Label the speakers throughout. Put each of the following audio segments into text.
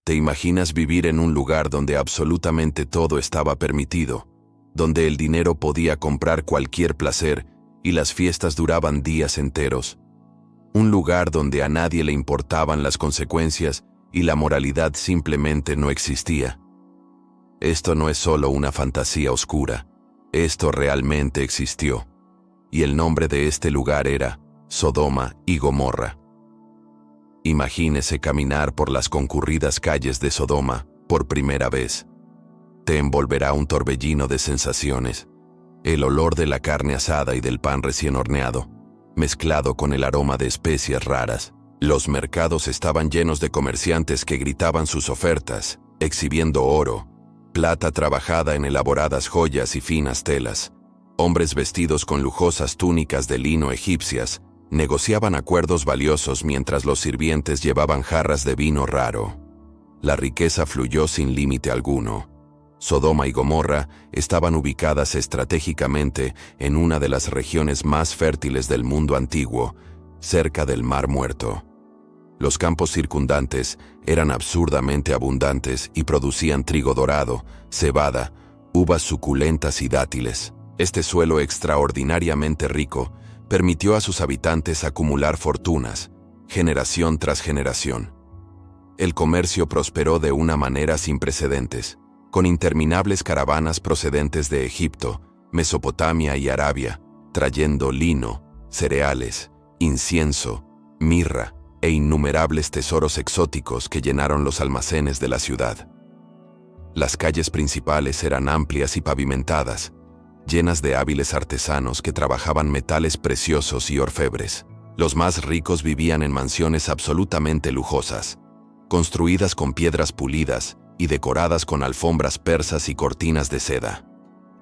Speaker 1: ¿Te imaginas vivir en un lugar donde absolutamente todo estaba permitido, donde el dinero podía comprar cualquier placer y las fiestas duraban días enteros? Un lugar donde a nadie le importaban las consecuencias y la moralidad simplemente no existía. Esto no es solo una fantasía oscura, esto realmente existió. Y el nombre de este lugar era Sodoma y Gomorra. Imagínese caminar por las concurridas calles de Sodoma por primera vez. Te envolverá un torbellino de sensaciones. El olor de la carne asada y del pan recién horneado, mezclado con el aroma de especias raras. Los mercados estaban llenos de comerciantes que gritaban sus ofertas, exhibiendo oro, plata trabajada en elaboradas joyas y finas telas. Hombres vestidos con lujosas túnicas de lino egipcias negociaban acuerdos valiosos mientras los sirvientes llevaban jarras de vino raro. La riqueza fluyó sin límite alguno. Sodoma y Gomorra estaban ubicadas estratégicamente en una de las regiones más fértiles del mundo antiguo, cerca del Mar Muerto. Los campos circundantes eran absurdamente abundantes y producían trigo dorado, cebada, uvas suculentas y dátiles. Este suelo extraordinariamente rico permitió a sus habitantes acumular fortunas, generación tras generación. El comercio prosperó de una manera sin precedentes, con interminables caravanas procedentes de Egipto, Mesopotamia y Arabia, trayendo lino, cereales, incienso, mirra e innumerables tesoros exóticos que llenaron los almacenes de la ciudad. Las calles principales eran amplias y pavimentadas, llenas de hábiles artesanos que trabajaban metales preciosos y orfebres. Los más ricos vivían en mansiones absolutamente lujosas, construidas con piedras pulidas y decoradas con alfombras persas y cortinas de seda.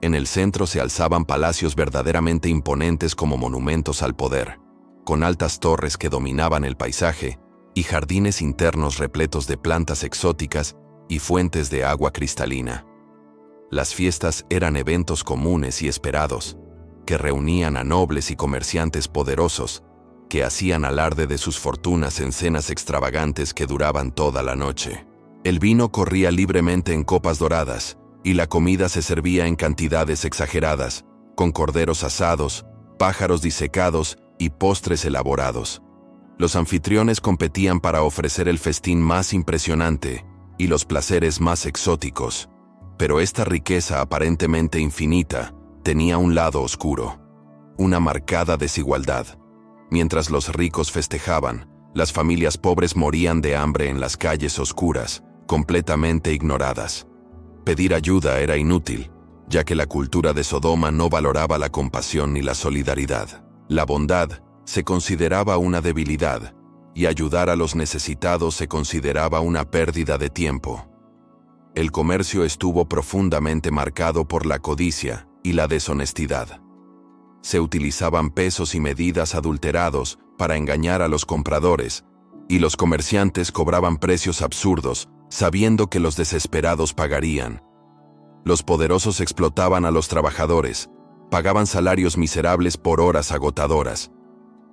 Speaker 1: En el centro se alzaban palacios verdaderamente imponentes como monumentos al poder, con altas torres que dominaban el paisaje y jardines internos repletos de plantas exóticas y fuentes de agua cristalina. Las fiestas eran eventos comunes y esperados, que reunían a nobles y comerciantes poderosos, que hacían alarde de sus fortunas en cenas extravagantes que duraban toda la noche. El vino corría libremente en copas doradas, y la comida se servía en cantidades exageradas, con corderos asados, pájaros disecados y postres elaborados. Los anfitriones competían para ofrecer el festín más impresionante y los placeres más exóticos. Pero esta riqueza aparentemente infinita tenía un lado oscuro, una marcada desigualdad. Mientras los ricos festejaban, las familias pobres morían de hambre en las calles oscuras, completamente ignoradas. Pedir ayuda era inútil, ya que la cultura de Sodoma no valoraba la compasión ni la solidaridad. La bondad se consideraba una debilidad, y ayudar a los necesitados se consideraba una pérdida de tiempo. El comercio estuvo profundamente marcado por la codicia y la deshonestidad. Se utilizaban pesos y medidas adulterados para engañar a los compradores, y los comerciantes cobraban precios absurdos, sabiendo que los desesperados pagarían. Los poderosos explotaban a los trabajadores, pagaban salarios miserables por horas agotadoras.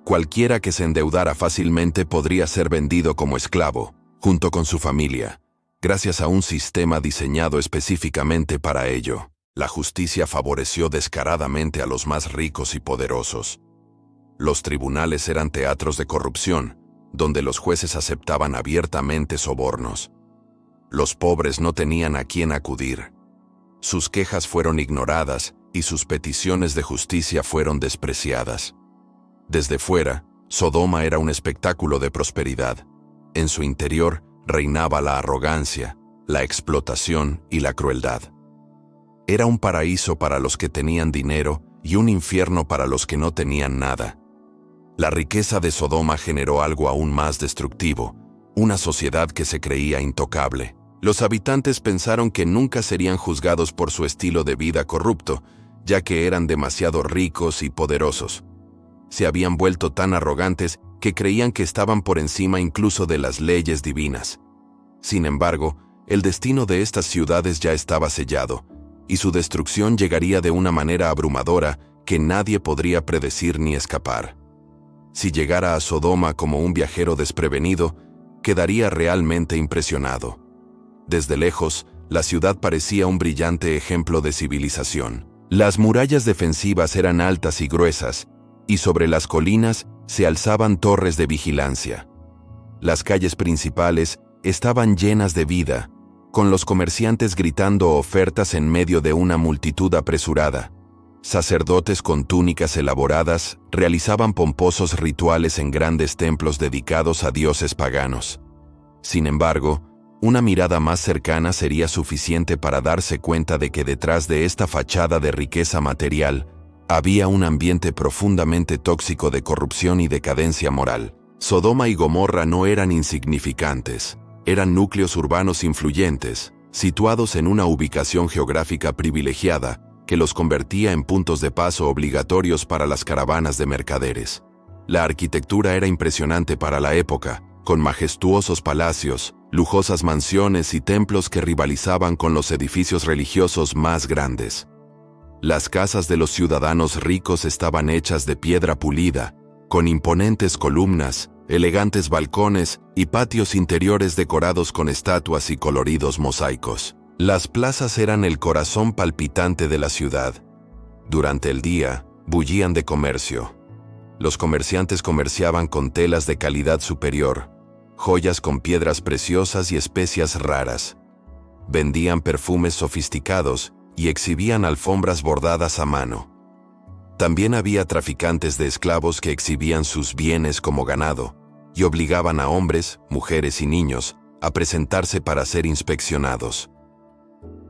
Speaker 1: Cualquiera que se endeudara fácilmente podría ser vendido como esclavo, junto con su familia, gracias a un sistema diseñado específicamente para ello. La justicia favoreció descaradamente a los más ricos y poderosos. Los tribunales eran teatros de corrupción, donde los jueces aceptaban abiertamente sobornos. Los pobres no tenían a quién acudir. Sus quejas fueron ignoradas y sus peticiones de justicia fueron despreciadas. Desde fuera, Sodoma era un espectáculo de prosperidad. En su interior reinaba la arrogancia, la explotación y la crueldad. Era un paraíso para los que tenían dinero y un infierno para los que no tenían nada. La riqueza de Sodoma generó algo aún más destructivo, una sociedad que se creía intocable. Los habitantes pensaron que nunca serían juzgados por su estilo de vida corrupto, ya que eran demasiado ricos y poderosos. Se habían vuelto tan arrogantes que creían que estaban por encima incluso de las leyes divinas. Sin embargo, el destino de estas ciudades ya estaba sellado, y su destrucción llegaría de una manera abrumadora que nadie podría predecir ni escapar. Si llegara a Sodoma como un viajero desprevenido, quedaría realmente impresionado. Desde lejos, la ciudad parecía un brillante ejemplo de civilización. Las murallas defensivas eran altas y gruesas, y sobre las colinas se alzaban torres de vigilancia. Las calles principales estaban llenas de vida, con los comerciantes gritando ofertas en medio de una multitud apresurada. Sacerdotes con túnicas elaboradas realizaban pomposos rituales en grandes templos dedicados a dioses paganos. Sin embargo, una mirada más cercana sería suficiente para darse cuenta de que detrás de esta fachada de riqueza material había un ambiente profundamente tóxico de corrupción y decadencia moral. Sodoma y Gomorra no eran insignificantes, eran núcleos urbanos influyentes, situados en una ubicación geográfica privilegiada que los convertía en puntos de paso obligatorios para las caravanas de mercaderes. La arquitectura era impresionante para la época, con majestuosos palacios, lujosas mansiones y templos que rivalizaban con los edificios religiosos más grandes. Las casas de los ciudadanos ricos estaban hechas de piedra pulida, con imponentes columnas, elegantes balcones y patios interiores decorados con estatuas y coloridos mosaicos. Las plazas eran el corazón palpitante de la ciudad. Durante el día, bullían de comercio. Los comerciantes comerciaban con telas de calidad superior, joyas con piedras preciosas y especias raras. Vendían perfumes sofisticados y exhibían alfombras bordadas a mano. También había traficantes de esclavos que exhibían sus bienes como ganado y obligaban a hombres, mujeres y niños a presentarse para ser inspeccionados.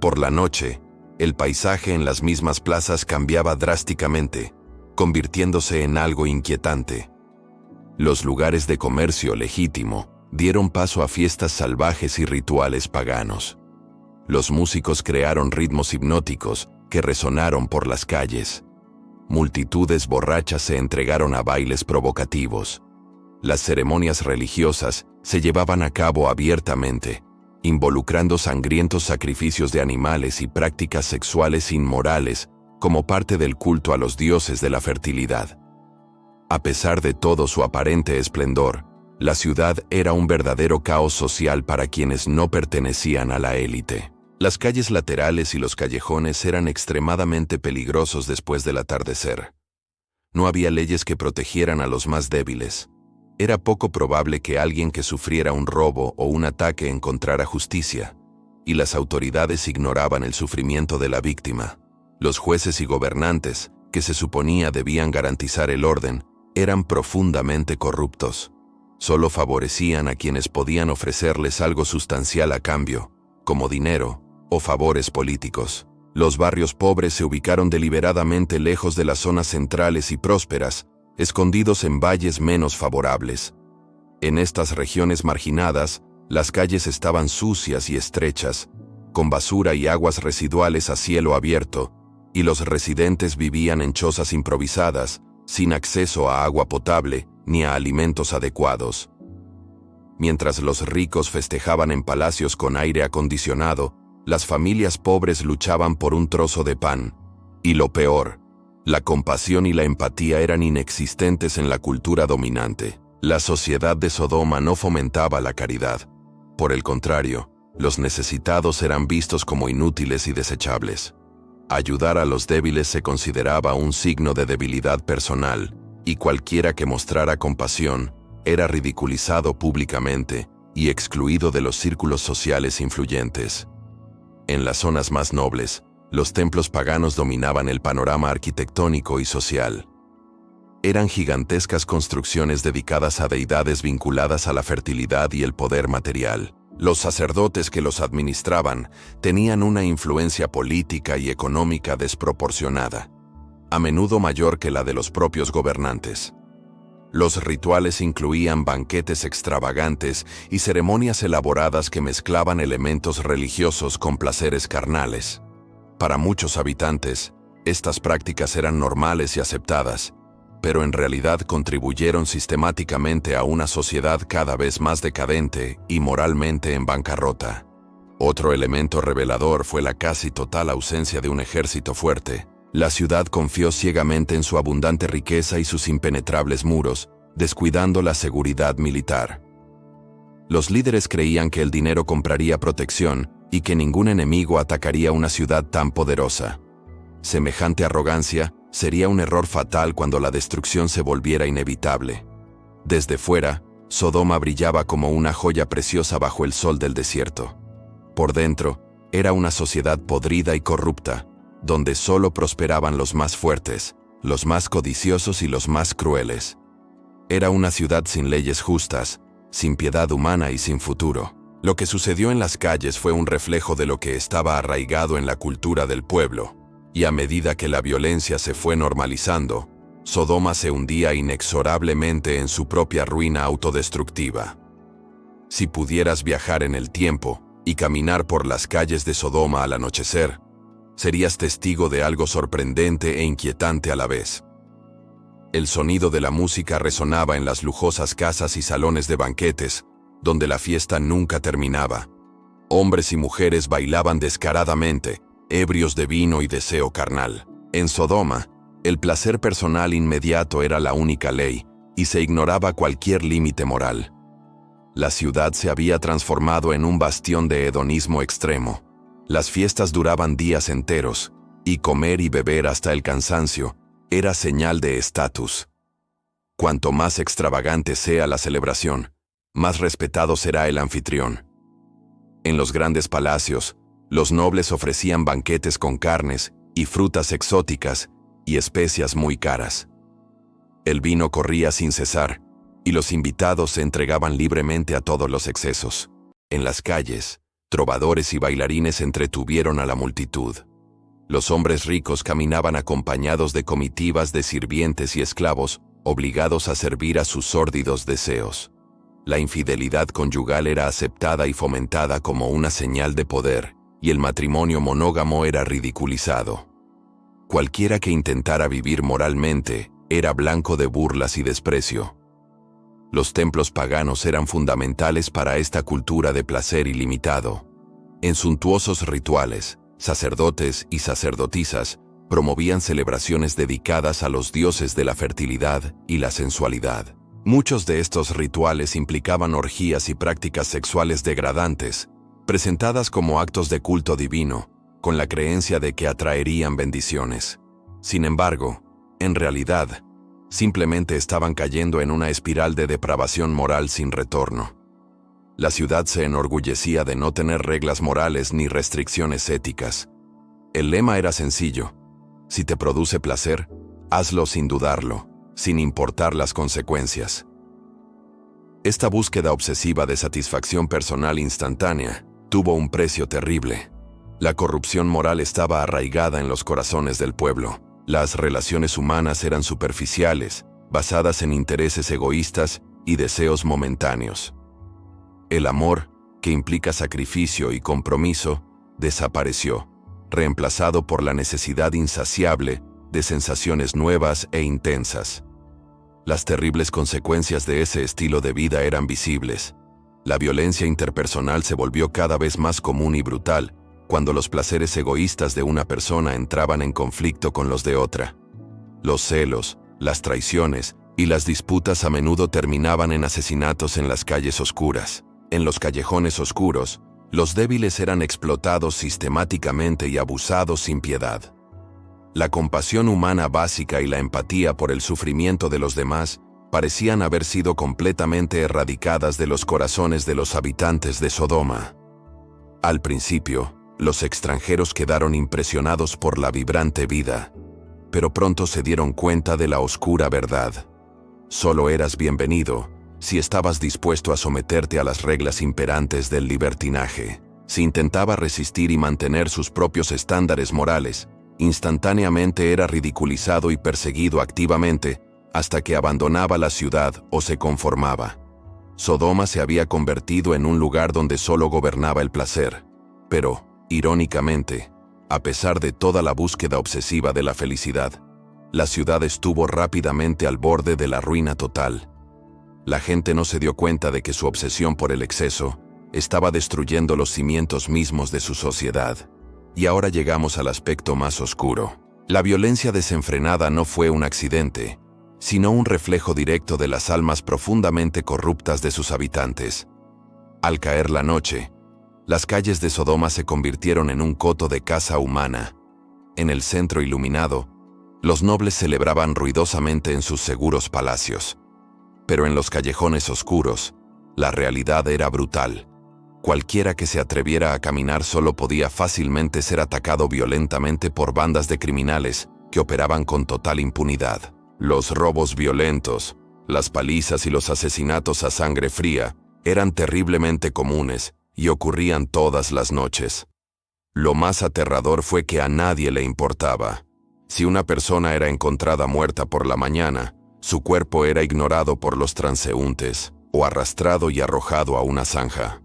Speaker 1: Por la noche, el paisaje en las mismas plazas cambiaba drásticamente, convirtiéndose en algo inquietante. Los lugares de comercio legítimo dieron paso a fiestas salvajes y rituales paganos. Los músicos crearon ritmos hipnóticos que resonaron por las calles. Multitudes borrachas se entregaron a bailes provocativos. Las ceremonias religiosas se llevaban a cabo abiertamente, involucrando sangrientos sacrificios de animales y prácticas sexuales inmorales como parte del culto a los dioses de la fertilidad. A pesar de todo su aparente esplendor, la ciudad era un verdadero caos social para quienes no pertenecían a la élite. Las calles laterales y los callejones eran extremadamente peligrosos después del atardecer. No había leyes que protegieran a los más débiles. Era poco probable que alguien que sufriera un robo o un ataque encontrara justicia, y las autoridades ignoraban el sufrimiento de la víctima. Los jueces y gobernantes, que se suponía debían garantizar el orden, eran profundamente corruptos. Solo favorecían a quienes podían ofrecerles algo sustancial a cambio, como dinero o favores políticos. Los barrios pobres se ubicaron deliberadamente lejos de las zonas centrales y prósperas, escondidos en valles menos favorables. En estas regiones marginadas, las calles estaban sucias y estrechas, con basura y aguas residuales a cielo abierto, y los residentes vivían en chozas improvisadas, sin acceso a agua potable ni a alimentos adecuados. Mientras los ricos festejaban en palacios con aire acondicionado, las familias pobres luchaban por un trozo de pan. Y lo peor, la compasión y la empatía eran inexistentes en la cultura dominante. La sociedad de Sodoma no fomentaba la caridad. Por el contrario, los necesitados eran vistos como inútiles y desechables. Ayudar a los débiles se consideraba un signo de debilidad personal, y cualquiera que mostrara compasión era ridiculizado públicamente y excluido de los círculos sociales influyentes. En las zonas más nobles, los templos paganos dominaban el panorama arquitectónico y social. Eran gigantescas construcciones dedicadas a deidades vinculadas a la fertilidad y el poder material. Los sacerdotes que los administraban tenían una influencia política y económica desproporcionada, a menudo mayor que la de los propios gobernantes. Los rituales incluían banquetes extravagantes y ceremonias elaboradas que mezclaban elementos religiosos con placeres carnales. Para muchos habitantes, estas prácticas eran normales y aceptadas, pero en realidad contribuyeron sistemáticamente a una sociedad cada vez más decadente y moralmente en bancarrota. Otro elemento revelador fue la casi total ausencia de un ejército fuerte. La ciudad confió ciegamente en su abundante riqueza y sus impenetrables muros, descuidando la seguridad militar. Los líderes creían que el dinero compraría protección y que ningún enemigo atacaría una ciudad tan poderosa. Semejante arrogancia sería un error fatal cuando la destrucción se volviera inevitable. Desde fuera, Sodoma brillaba como una joya preciosa bajo el sol del desierto. Por dentro, era una sociedad podrida y corrupta, donde solo prosperaban los más fuertes, los más codiciosos y los más crueles. Era una ciudad sin leyes justas, sin piedad humana y sin futuro. Lo que sucedió en las calles fue un reflejo de lo que estaba arraigado en la cultura del pueblo, y a medida que la violencia se fue normalizando, Sodoma se hundía inexorablemente en su propia ruina autodestructiva. Si pudieras viajar en el tiempo y caminar por las calles de Sodoma al anochecer, serías testigo de algo sorprendente e inquietante a la vez. El sonido de la música resonaba en las lujosas casas y salones de banquetes, donde la fiesta nunca terminaba. Hombres y mujeres bailaban descaradamente, ebrios de vino y deseo carnal. En Sodoma, el placer personal inmediato era la única ley, y se ignoraba cualquier límite moral. La ciudad se había transformado en un bastión de hedonismo extremo. Las fiestas duraban días enteros, y comer y beber hasta el cansancio era señal de estatus. Cuanto más extravagante sea la celebración, más respetado será el anfitrión. En los grandes palacios, los nobles ofrecían banquetes con carnes y frutas exóticas y especias muy caras. El vino corría sin cesar, y los invitados se entregaban libremente a todos los excesos. En las calles, trovadores y bailarines entretuvieron a la multitud. Los hombres ricos caminaban acompañados de comitivas de sirvientes y esclavos, obligados a servir a sus sórdidos deseos. La infidelidad conyugal era aceptada y fomentada como una señal de poder, y el matrimonio monógamo era ridiculizado. Cualquiera que intentara vivir moralmente era blanco de burlas y desprecio. Los templos paganos eran fundamentales para esta cultura de placer ilimitado. En suntuosos rituales, sacerdotes y sacerdotisas promovían celebraciones dedicadas a los dioses de la fertilidad y la sensualidad. Muchos de estos rituales implicaban orgías y prácticas sexuales degradantes, presentadas como actos de culto divino, con la creencia de que atraerían bendiciones. Sin embargo, en realidad, simplemente estaban cayendo en una espiral de depravación moral sin retorno. La ciudad se enorgullecía de no tener reglas morales ni restricciones éticas. El lema era sencillo: si te produce placer, hazlo sin dudarlo, sin importar las consecuencias. Esta búsqueda obsesiva de satisfacción personal instantánea tuvo un precio terrible. La corrupción moral estaba arraigada en los corazones del pueblo. Las relaciones humanas eran superficiales, basadas en intereses egoístas y deseos momentáneos. El amor, que implica sacrificio y compromiso, desapareció, reemplazado por la necesidad insaciable de sensaciones nuevas e intensas. Las terribles consecuencias de ese estilo de vida eran visibles. La violencia interpersonal se volvió cada vez más común y brutal, cuando los placeres egoístas de una persona entraban en conflicto con los de otra. Los celos, las traiciones y las disputas a menudo terminaban en asesinatos en las calles oscuras. En los callejones oscuros, los débiles eran explotados sistemáticamente y abusados sin piedad. La compasión humana básica y la empatía por el sufrimiento de los demás parecían haber sido completamente erradicadas de los corazones de los habitantes de Sodoma. Al principio, los extranjeros quedaron impresionados por la vibrante vida, pero pronto se dieron cuenta de la oscura verdad. Solo eras bienvenido si estabas dispuesto a someterte a las reglas imperantes del libertinaje. Si intentaba resistir y mantener sus propios estándares morales, instantáneamente era ridiculizado y perseguido activamente hasta que abandonaba la ciudad o se conformaba. Sodoma se había convertido en un lugar donde solo gobernaba el placer. Pero, irónicamente, a pesar de toda la búsqueda obsesiva de la felicidad, la ciudad estuvo rápidamente al borde de la ruina total. La gente no se dio cuenta de que su obsesión por el exceso estaba destruyendo los cimientos mismos de su sociedad. Y ahora llegamos al aspecto más oscuro. La violencia desenfrenada no fue un accidente, sino un reflejo directo de las almas profundamente corruptas de sus habitantes. Al caer la noche, las calles de Sodoma se convirtieron en un coto de caza humana. En el centro iluminado, los nobles celebraban ruidosamente en sus seguros palacios. Pero en los callejones oscuros, la realidad era brutal. Cualquiera que se atreviera a caminar solo podía fácilmente ser atacado violentamente por bandas de criminales que operaban con total impunidad. Los robos violentos, las palizas y los asesinatos a sangre fría eran terriblemente comunes y ocurrían todas las noches. Lo más aterrador fue que a nadie le importaba. Si una persona era encontrada muerta por la mañana, su cuerpo era ignorado por los transeúntes o arrastrado y arrojado a una zanja.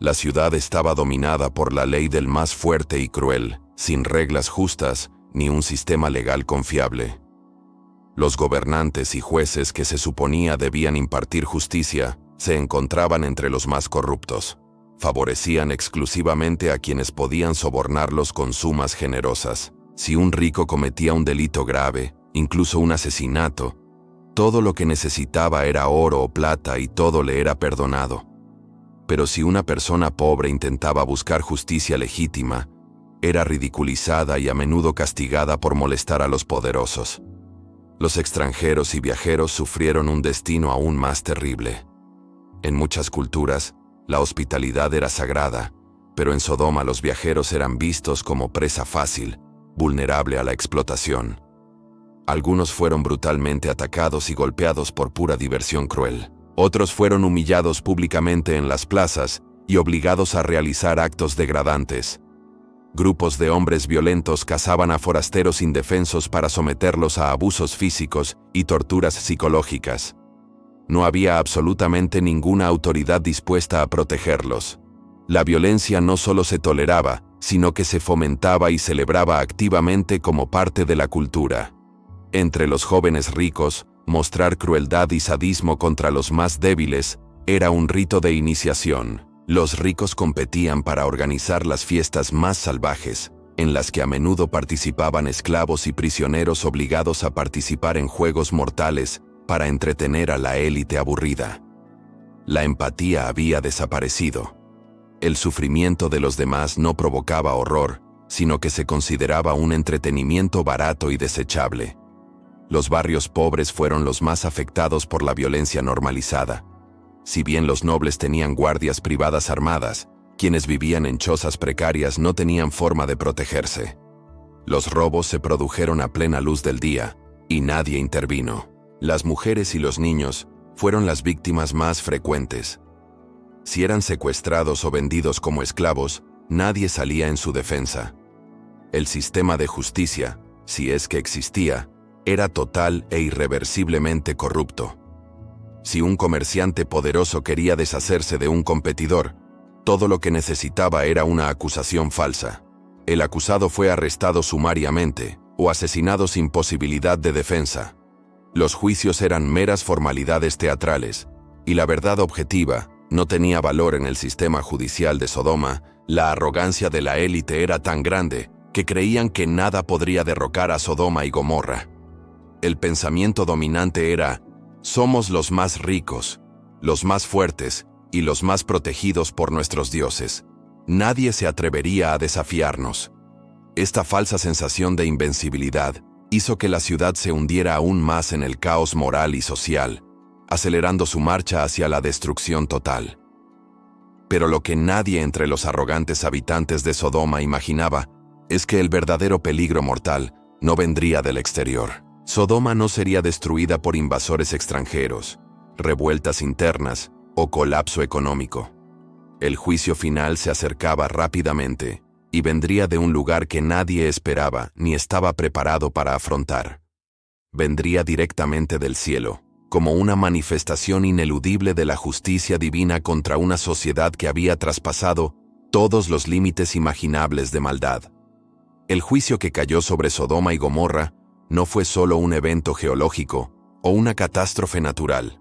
Speaker 1: La ciudad estaba dominada por la ley del más fuerte y cruel, sin reglas justas ni un sistema legal confiable. Los gobernantes y jueces que se suponía debían impartir justicia se encontraban entre los más corruptos. Favorecían exclusivamente a quienes podían sobornarlos con sumas generosas. Si un rico cometía un delito grave, incluso un asesinato, todo lo que necesitaba era oro o plata y todo le era perdonado. Pero si una persona pobre intentaba buscar justicia legítima, era ridiculizada y a menudo castigada por molestar a los poderosos. Los extranjeros y viajeros sufrieron un destino aún más terrible. En muchas culturas, la hospitalidad era sagrada, pero en Sodoma los viajeros eran vistos como presa fácil, vulnerable a la explotación. Algunos fueron brutalmente atacados y golpeados por pura diversión cruel. Otros fueron humillados públicamente en las plazas y obligados a realizar actos degradantes. Grupos de hombres violentos cazaban a forasteros indefensos para someterlos a abusos físicos y torturas psicológicas. No había absolutamente ninguna autoridad dispuesta a protegerlos. La violencia no solo se toleraba, sino que se fomentaba y celebraba activamente como parte de la cultura. Entre los jóvenes ricos, mostrar crueldad y sadismo contra los más débiles era un rito de iniciación. Los ricos competían para organizar las fiestas más salvajes, en las que a menudo participaban esclavos y prisioneros obligados a participar en juegos mortales para entretener a la élite aburrida. La empatía había desaparecido. El sufrimiento de los demás no provocaba horror, sino que se consideraba un entretenimiento barato y desechable. Los barrios pobres fueron los más afectados por la violencia normalizada. Si bien los nobles tenían guardias privadas armadas, quienes vivían en chozas precarias no tenían forma de protegerse. Los robos se produjeron a plena luz del día, y nadie intervino. Las mujeres y los niños fueron las víctimas más frecuentes. Si eran secuestrados o vendidos como esclavos, nadie salía en su defensa. El sistema de justicia, si es que existía, era total e irreversiblemente corrupto. Si un comerciante poderoso quería deshacerse de un competidor, todo lo que necesitaba era una acusación falsa. El acusado fue arrestado sumariamente o asesinado sin posibilidad de defensa. Los juicios eran meras formalidades teatrales, y la verdad objetiva no tenía valor en el sistema judicial de Sodoma. La arrogancia de la élite era tan grande que creían que nada podría derrocar a Sodoma y Gomorra. El pensamiento dominante era: somos los más ricos, los más fuertes y los más protegidos por nuestros dioses. Nadie se atrevería a desafiarnos. Esta falsa sensación de invencibilidad hizo que la ciudad se hundiera aún más en el caos moral y social, acelerando su marcha hacia la destrucción total. Pero lo que nadie entre los arrogantes habitantes de Sodoma imaginaba es que el verdadero peligro mortal no vendría del exterior. Sodoma no sería destruida por invasores extranjeros, revueltas internas o colapso económico. El juicio final se acercaba rápidamente y vendría de un lugar que nadie esperaba ni estaba preparado para afrontar. Vendría directamente del cielo, como una manifestación ineludible de la justicia divina contra una sociedad que había traspasado todos los límites imaginables de maldad. El juicio que cayó sobre Sodoma y Gomorra no fue solo un evento geológico o una catástrofe natural.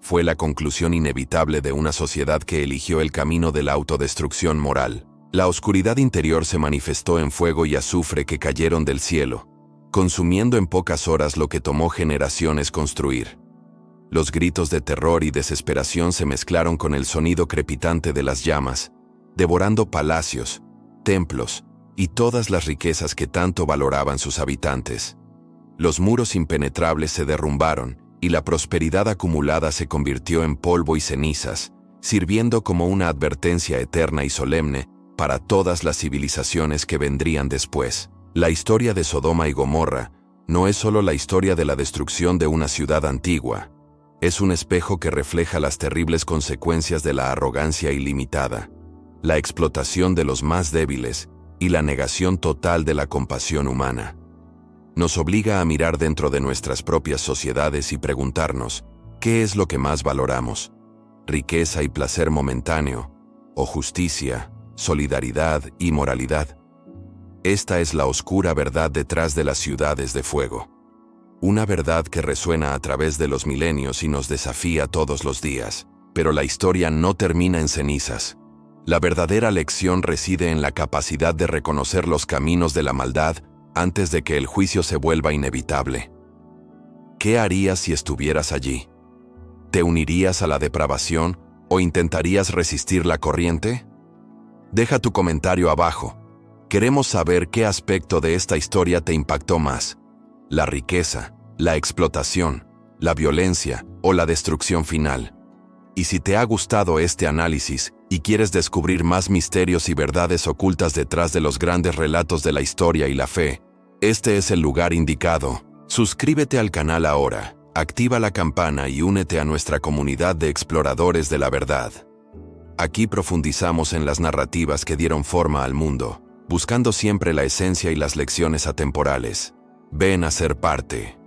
Speaker 1: Fue la conclusión inevitable de una sociedad que eligió el camino de la autodestrucción moral. La oscuridad interior se manifestó en fuego y azufre que cayeron del cielo, consumiendo en pocas horas lo que tomó generaciones construir. Los gritos de terror y desesperación se mezclaron con el sonido crepitante de las llamas, devorando palacios, templos y todas las riquezas que tanto valoraban sus habitantes. Los muros impenetrables se derrumbaron y la prosperidad acumulada se convirtió en polvo y cenizas, sirviendo como una advertencia eterna y solemne para todas las civilizaciones que vendrían después. La historia de Sodoma y Gomorra no es solo la historia de la destrucción de una ciudad antigua, es un espejo que refleja las terribles consecuencias de la arrogancia ilimitada, la explotación de los más débiles y la negación total de la compasión humana. Nos obliga a mirar dentro de nuestras propias sociedades y preguntarnos, ¿qué es lo que más valoramos? ¿Riqueza y placer momentáneo? ¿O justicia, solidaridad y moralidad? Esta es la oscura verdad detrás de las ciudades de fuego. Una verdad que resuena a través de los milenios y nos desafía todos los días. Pero la historia no termina en cenizas. La verdadera lección reside en la capacidad de reconocer los caminos de la maldad antes de que el juicio se vuelva inevitable. ¿Qué harías si estuvieras allí? ¿Te unirías a la depravación o intentarías resistir la corriente? Deja tu comentario abajo. Queremos saber qué aspecto de esta historia te impactó más: la riqueza, la explotación, la violencia o la destrucción final. Y si te ha gustado este análisis y quieres descubrir más misterios y verdades ocultas detrás de los grandes relatos de la historia y la fe, este es el lugar indicado. Suscríbete al canal ahora, activa la campana y únete a nuestra comunidad de exploradores de la verdad. Aquí profundizamos en las narrativas que dieron forma al mundo, buscando siempre la esencia y las lecciones atemporales. Ven a ser parte.